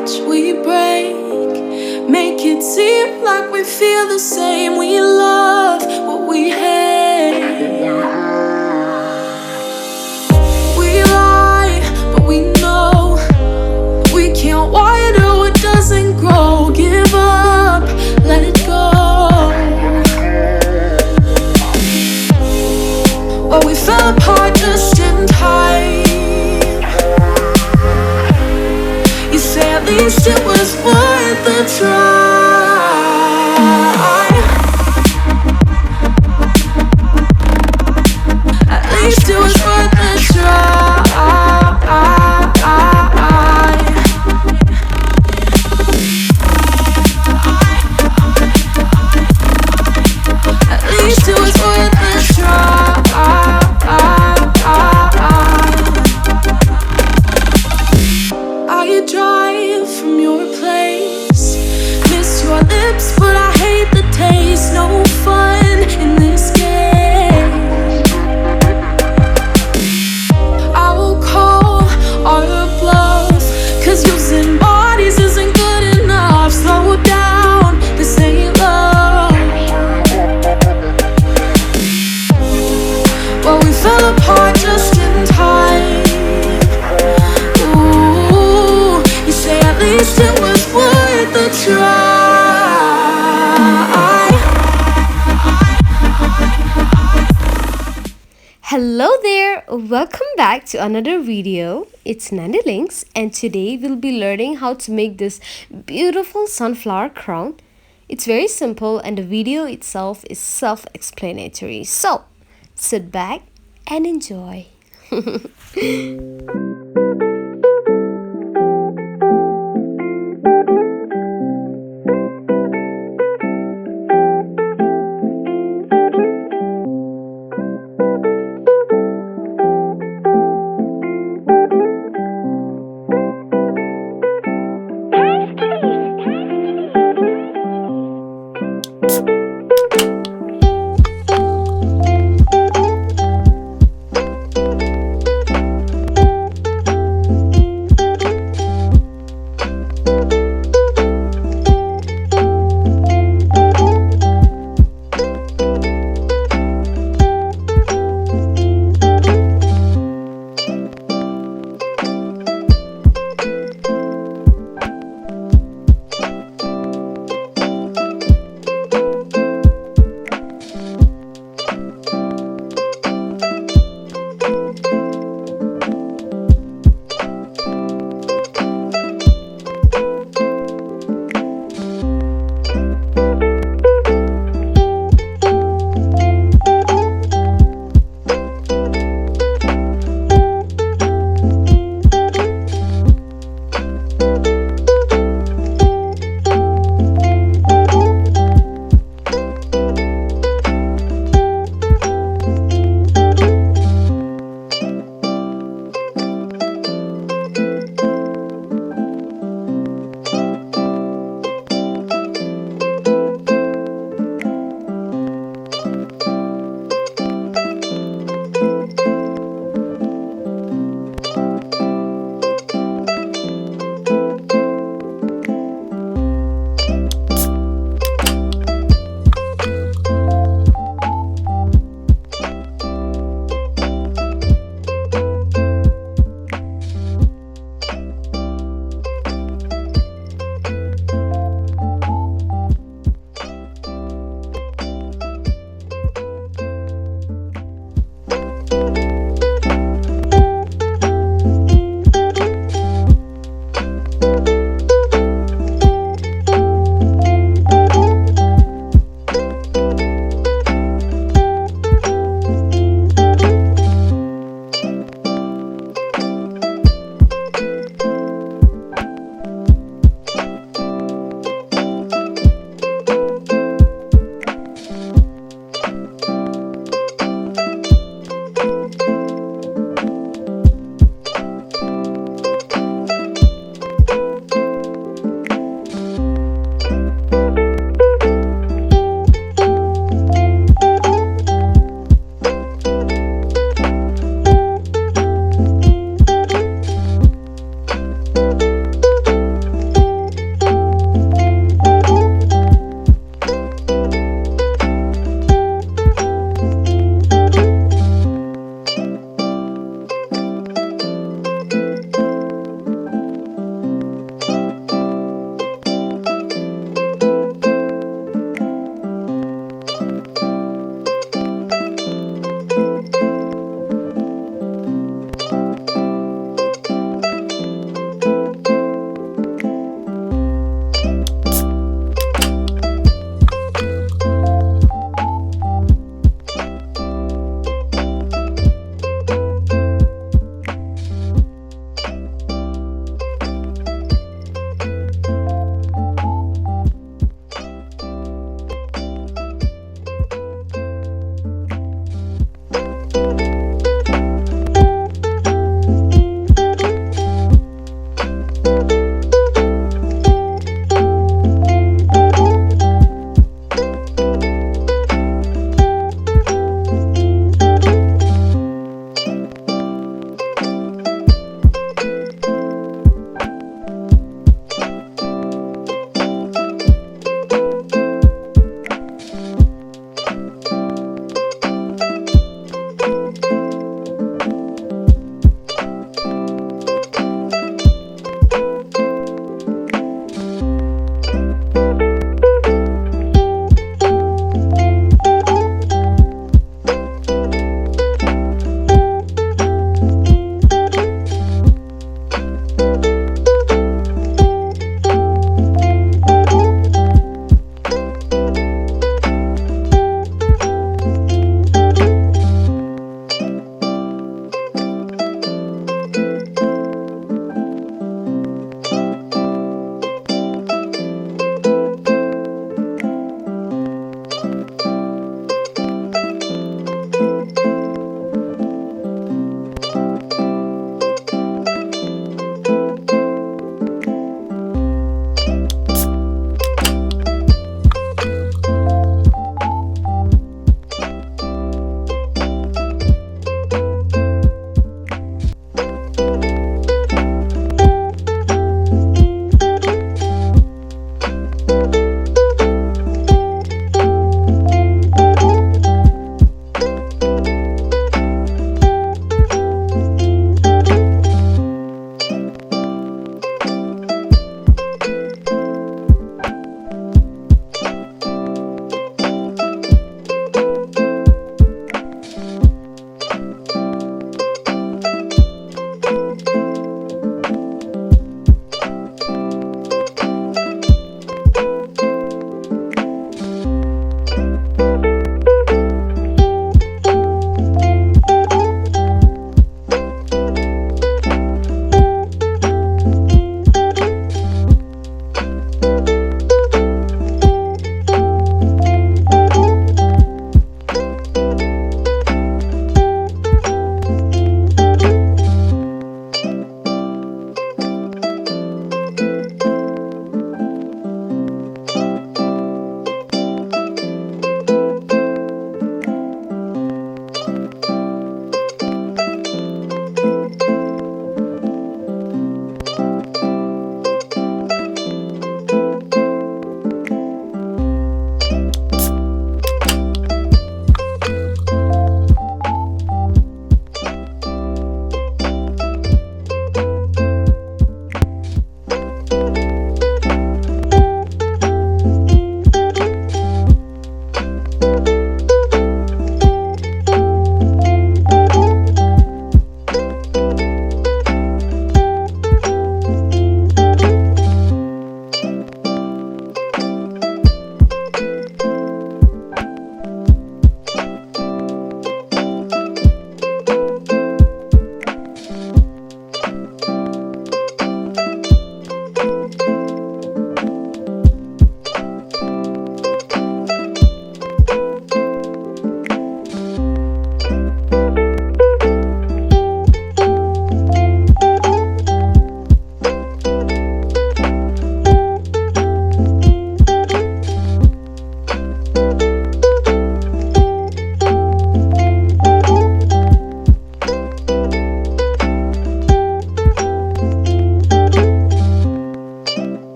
touch, we break. Make it seem like we feel the same. We love what we hate. We lie, but we know we can't water what doesn't grow. Give up, let it go. Well, we fell apart just in time. You say at least it was worth a try. At least it was worth a try. At least it was worth a try. I drive from your place, miss your lips, but I hate the taste. No fun in this game. I will call our bluff, 'cause using bodies isn't good enough. Slow down, this ain't love. Well, we fell apart just in time. At least it was worth a try. Hello there, welcome back to another video. It's Nandi Links, and today we'll be learning how to make this beautiful sunflower crown. It's very simple and the video itself is self-explanatory. So sit back and enjoy.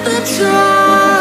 worth a try.